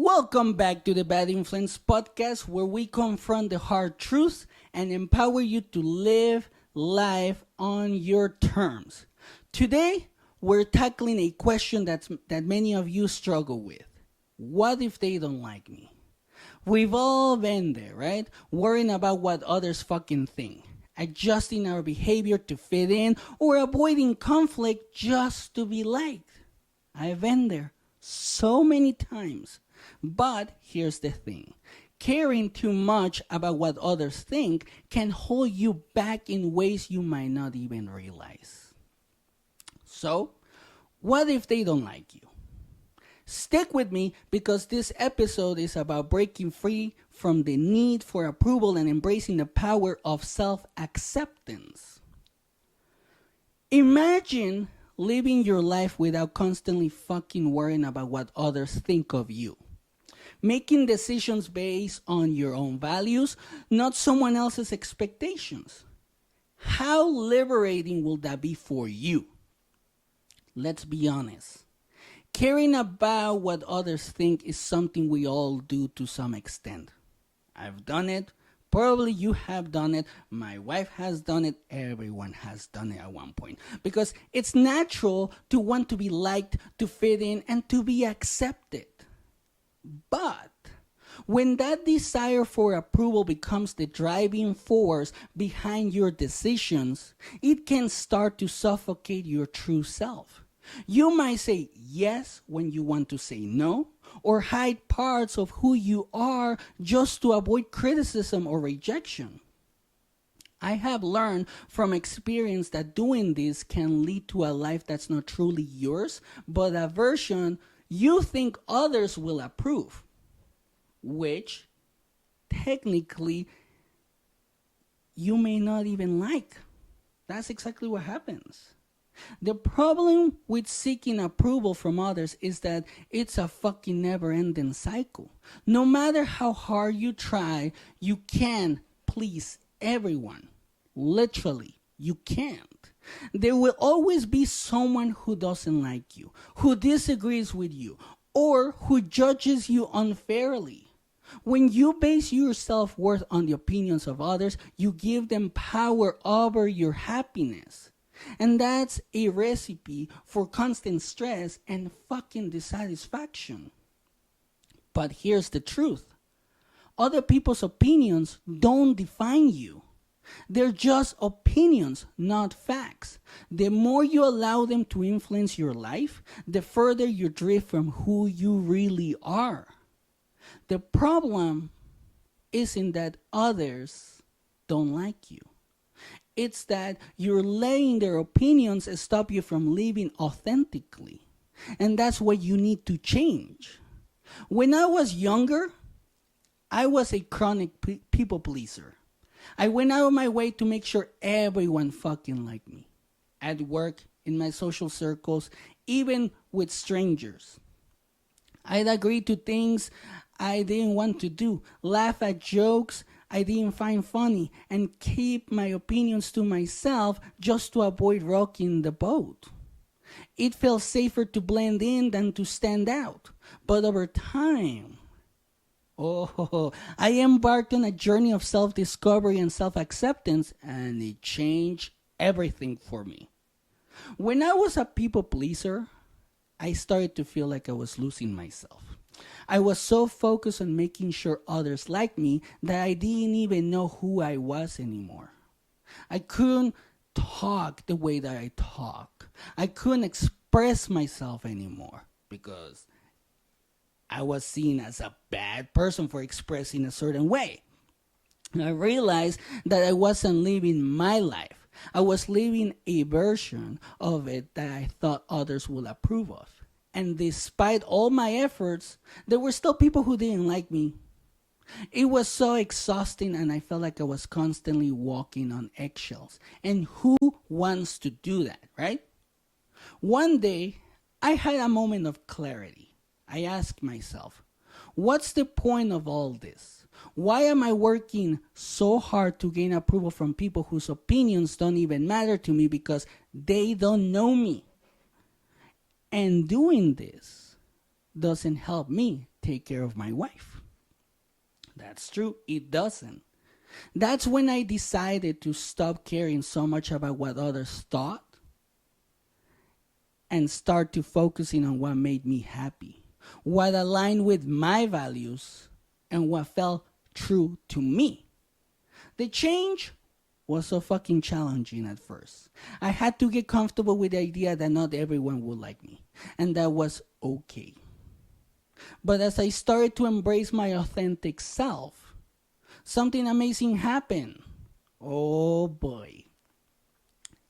Welcome back to the Bad Influence podcast, where we confront the hard truths and empower you to live life on your terms. Today, we're tackling a question that many of you struggle with. What if they don't like me? We've all been there, right? Worrying about what others fucking think, adjusting our behavior to fit in, or avoiding conflict just to be liked. I've been there so many times. But here's the thing. Caring too much about what others think can hold you back in ways you might not even realize. So, what if they don't like you? Stick with me because this episode is about breaking free from the need for approval and embracing the power of self-acceptance. Imagine living your life without constantly fucking worrying about what others think of you. Making decisions based on your own values, not someone else's expectations. How liberating will that be for you? Let's be honest. Caring about what others think is something we all do to some extent. I've done it. Probably you have done it. My wife has done it. Everyone has done it at one point. Because it's natural to want to be liked, to fit in, and to be accepted. But when that desire for approval becomes the driving force behind your decisions, it can start to suffocate your true self. You might say yes when you want to say no, or hide parts of who you are just to avoid criticism or rejection. I have learned from experience that doing this can lead to a life that's not truly yours, but a version you think others will approve, which technically you may not even like. That's exactly what happens. The problem with seeking approval from others is that it's a fucking never-ending cycle. No matter how hard you try, you can't please everyone. Literally, you can't. There will always be someone who doesn't like you, who disagrees with you, or who judges you unfairly. When you base your self-worth on the opinions of others, you give them power over your happiness. And that's a recipe for constant stress and fucking dissatisfaction. But here's the truth. Other people's opinions don't define you. They're just opinions, not facts. The more you allow them to influence your life, the further you drift from who you really are. The problem isn't that others don't like you. It's that you're letting their opinions stop you from living authentically. And that's what you need to change. When I was younger, I was a chronic people pleaser. I went out of my way to make sure everyone fucking liked me. At work, in my social circles, even with strangers. I'd agree to things I didn't want to do, laugh at jokes I didn't find funny, and keep my opinions to myself just to avoid rocking the boat. It felt safer to blend in than to stand out. But over time, I embarked on a journey of self-discovery and self-acceptance, and it changed everything for me. When I was a people pleaser, I started to feel like I was losing myself. I was so focused on making sure others liked me that I didn't even know who I was anymore. I couldn't talk the way that I talk. I couldn't express myself anymore because I was seen as a bad person for expressing a certain way. I realized that I wasn't living my life. I was living a version of it that I thought others would approve of. And despite all my efforts, there were still people who didn't like me. It was so exhausting, and I felt like I was constantly walking on eggshells. And who wants to do that, right? One day, I had a moment of clarity. I asked myself, what's the point of all this? Why am I working so hard to gain approval from people whose opinions don't even matter to me because they don't know me? And doing this doesn't help me. take care of my wife. That's true, it doesn't. That's when I decided to stop caring so much about what others thought and start to focusing on what made me happy, what aligned with my values, and what felt true to me. The change was so fucking challenging at first. I had to get comfortable with the idea that not everyone would like me, and that was okay. But as I started to embrace my authentic self, something amazing happened. Oh boy.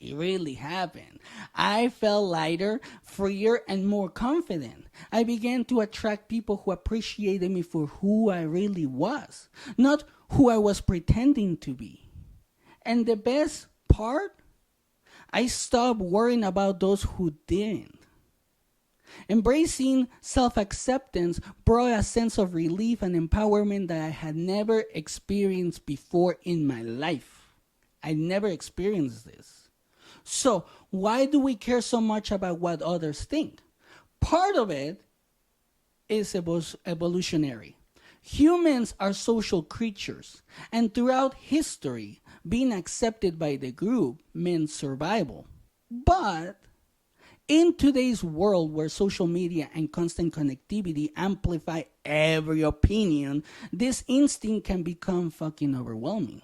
It really happened. I felt lighter, freer, and more confident. I began to attract people who appreciated me for who I really was, not who I was pretending to be. And the best part, I stopped worrying about those who didn't. Embracing self-acceptance brought a sense of relief and empowerment that I had never experienced before in my life. I never experienced this. So, why do we care so much about what others think? Part of it is evolutionary. Humans are social creatures, and throughout history, being accepted by the group meant survival. But in today's world where social media and constant connectivity amplify every opinion, this instinct can become fucking overwhelming.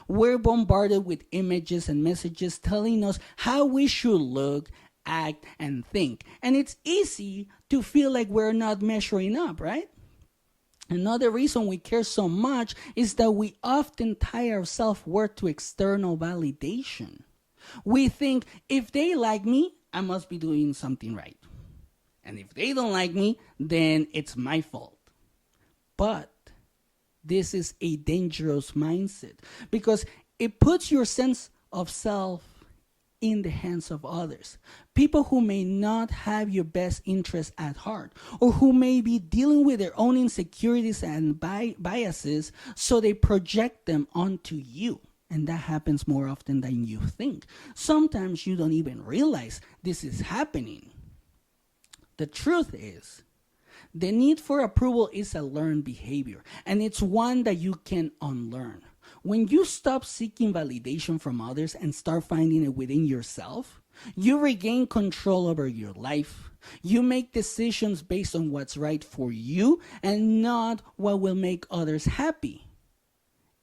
We're bombarded with images and messages telling us how we should look, act, and think. And it's easy to feel like we're not measuring up, right? Another reason we care so much is that we often tie our self-worth to external validation. We think if they like me, I must be doing something right. And if they don't like me, then it's my fault. But this is a dangerous mindset because it puts your sense of self in the hands of others. People who may not have your best interests at heart or who may be dealing with their own insecurities and biases, so they project them onto you. And that happens more often than you think. Sometimes you don't even realize this is happening. The truth is, the need for approval is a learned behavior, and it's one that you can unlearn. When you stop seeking validation from others and start finding it within yourself, you regain control over your life. You make decisions based on what's right for you and not what will make others happy.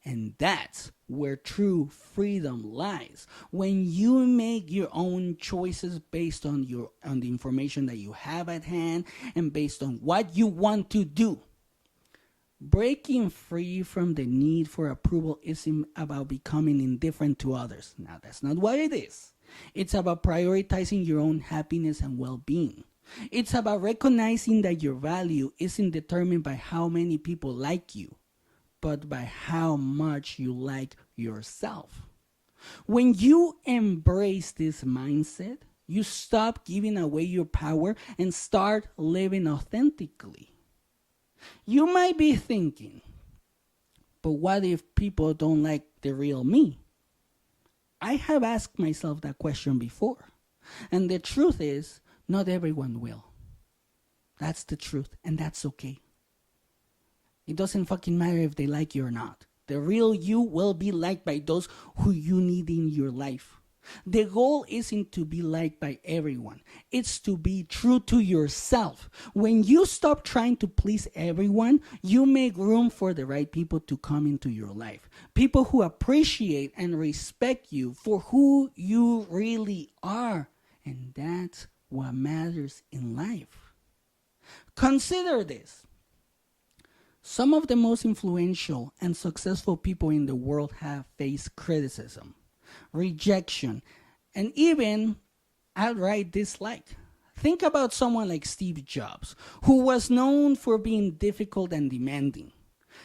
And that's where true freedom lies. When you make your own choices based on the information that you have at hand and based on what you want to do. Breaking free from the need for approval isn't about becoming indifferent to others. Now, that's not what it is. It's about prioritizing your own happiness and well-being. It's about recognizing that your value isn't determined by how many people like you, but by how much you like yourself. When you embrace this mindset, you stop giving away your power and start living authentically. You might be thinking, but what if people don't like the real me? I have asked myself that question before. And the truth is, not everyone will. That's the truth, and that's okay. It doesn't fucking matter if they like you or not. The real you will be liked by those who you need in your life. The goal isn't to be liked by everyone. It's to be true to yourself. When you stop trying to please everyone, you make room for the right people to come into your life. People who appreciate and respect you for who you really are. And that's what matters in life. Consider this. Some of the most influential and successful people in the world have faced criticism, rejection, and even outright dislike. Think about someone like Steve Jobs, who was known for being difficult and demanding.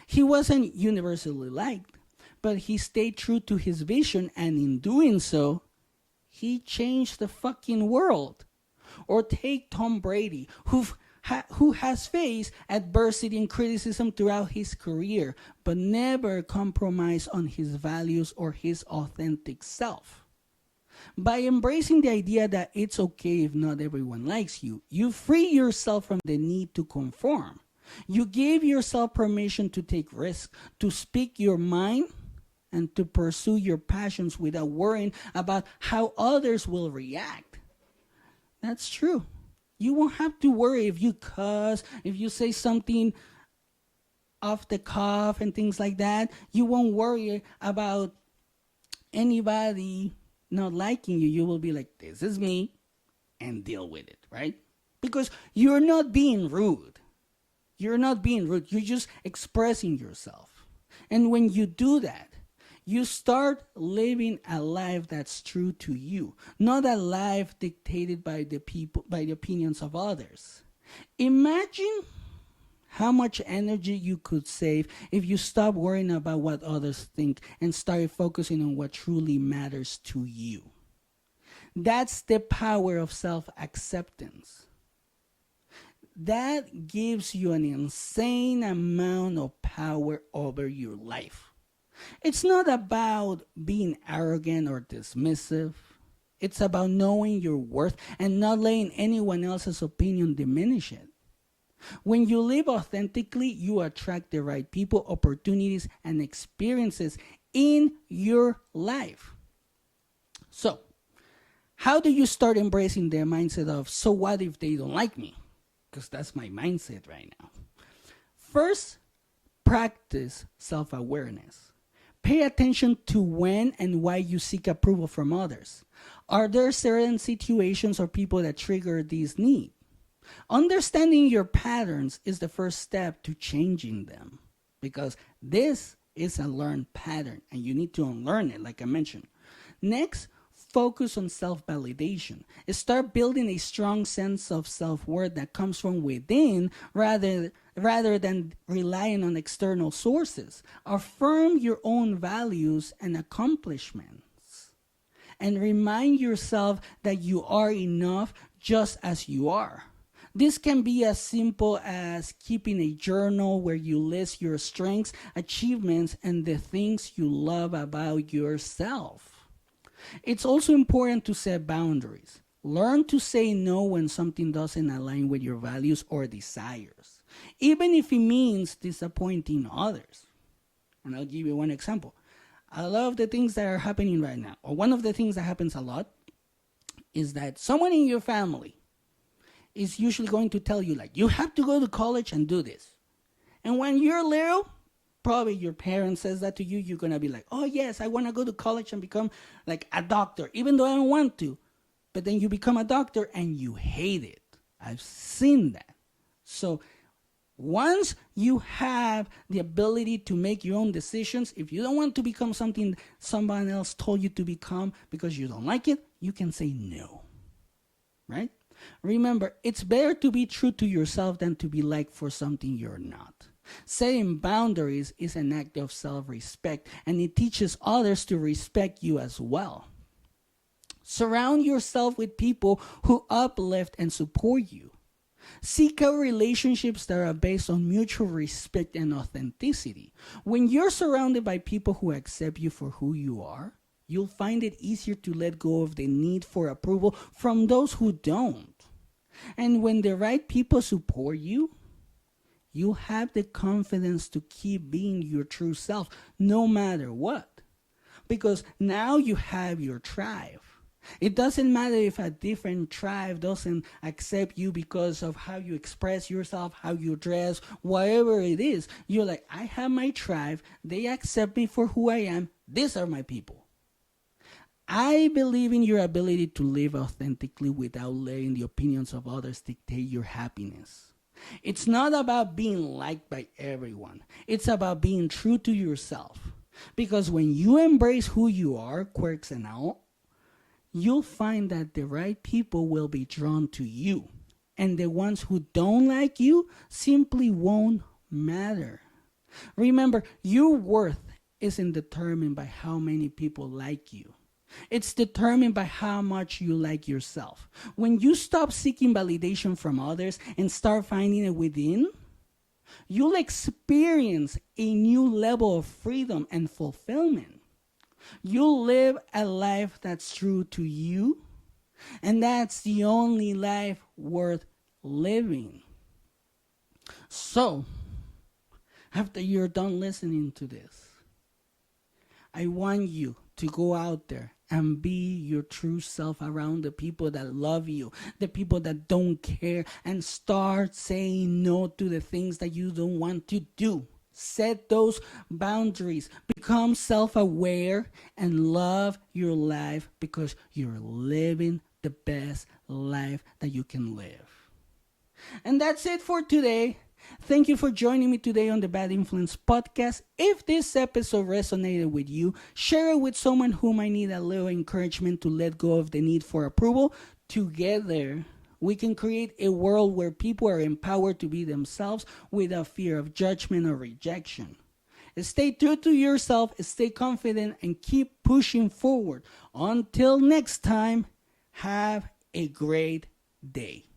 He wasn't universally liked, but he stayed true to his vision, and in doing so, he changed the fucking world. Or take Tom Brady, who has faced adversity and criticism throughout his career, but never compromised on his values or his authentic self. By embracing the idea that it's okay if not everyone likes you, you free yourself from the need to conform. You give yourself permission to take risks, to speak your mind, and to pursue your passions without worrying about how others will react. That's true. You won't have to worry if you cuss, if you say something off the cuff and things like that. You won't worry about anybody not liking you. You will be like, this is me, and deal with it, right? Because you're not being rude. You're not being rude. You're just expressing yourself. And when you do that, you start living a life that's true to you, not a life dictated by the people, by the opinions of others. Imagine how much energy you could save if you stop worrying about what others think and started focusing on what truly matters to you. That's the power of self-acceptance. That gives you an insane amount of power over your life. It's not about being arrogant or dismissive. It's about knowing your worth and not letting anyone else's opinion diminish it. When you live authentically, you attract the right people, opportunities, and experiences in your life. So, how do you start embracing the mindset of, so what if they don't like me? Because that's my mindset right now. First, practice self-awareness. Pay attention to when and why you seek approval from others. Are there certain situations or people that trigger this need? Understanding your patterns is the first step to changing them, because this is a learned pattern and you need to unlearn it, like I mentioned. Next, focus on self-validation. Start building a strong sense of self-worth that comes from within rather than relying on external sources. Affirm your own values and accomplishments. And remind yourself that you are enough just as you are. This can be as simple as keeping a journal where you list your strengths, achievements, and the things you love about yourself. It's also important to set boundaries. Learn to say no when something doesn't align with your values or desires, even if it means disappointing others. And I'll give you one example. I love the things that are happening right now. Or one of the things that happens a lot is that someone in your family is usually going to tell you, like, you have to go to college and do this. And when you're little, probably your parent says that to you, you're going to be like, oh yes, I want to go to college and become like a doctor, even though I don't want to. But then you become a doctor and you hate it. I've seen that. So once you have the ability to make your own decisions, if you don't want to become something someone else told you to become because you don't like it, you can say no, right? Remember, it's better to be true to yourself than to be liked for something you're not. Setting boundaries is an act of self-respect, and it teaches others to respect you as well. Surround yourself with people who uplift and support you. Seek out relationships that are based on mutual respect and authenticity. When you're surrounded by people who accept you for who you are, you'll find it easier to let go of the need for approval from those who don't. And when the right people support you, you have the confidence to keep being your true self no matter what. Because now you have your tribe. It doesn't matter if a different tribe doesn't accept you because of how you express yourself, how you dress, whatever it is. You're like, I have my tribe. They accept me for who I am. These are my people. I believe in your ability to live authentically without letting the opinions of others dictate your happiness. It's not about being liked by everyone. It's about being true to yourself. Because when you embrace who you are, quirks and all, you'll find that the right people will be drawn to you. And the ones who don't like you simply won't matter. Remember, your worth isn't determined by how many people like you. It's determined by how much you like yourself. When you stop seeking validation from others and start finding it within, you'll experience a new level of freedom and fulfillment. You'll live a life that's true to you, and that's the only life worth living. So, after you're done listening to this, I want you to go out there and be your true self around the people that love you, the people that don't care, and start saying no to the things that you don't want to do. Set those boundaries. Become self aware and love your life because you're living the best life that you can live. And that's it for today. Thank you for joining me today on the Bad Influence podcast. If this episode resonated with you, share it with someone who might need a little encouragement to let go of the need for approval. Together, we can create a world where people are empowered to be themselves without fear of judgment or rejection. Stay true to yourself, stay confident, and keep pushing forward. Until next time, have a great day.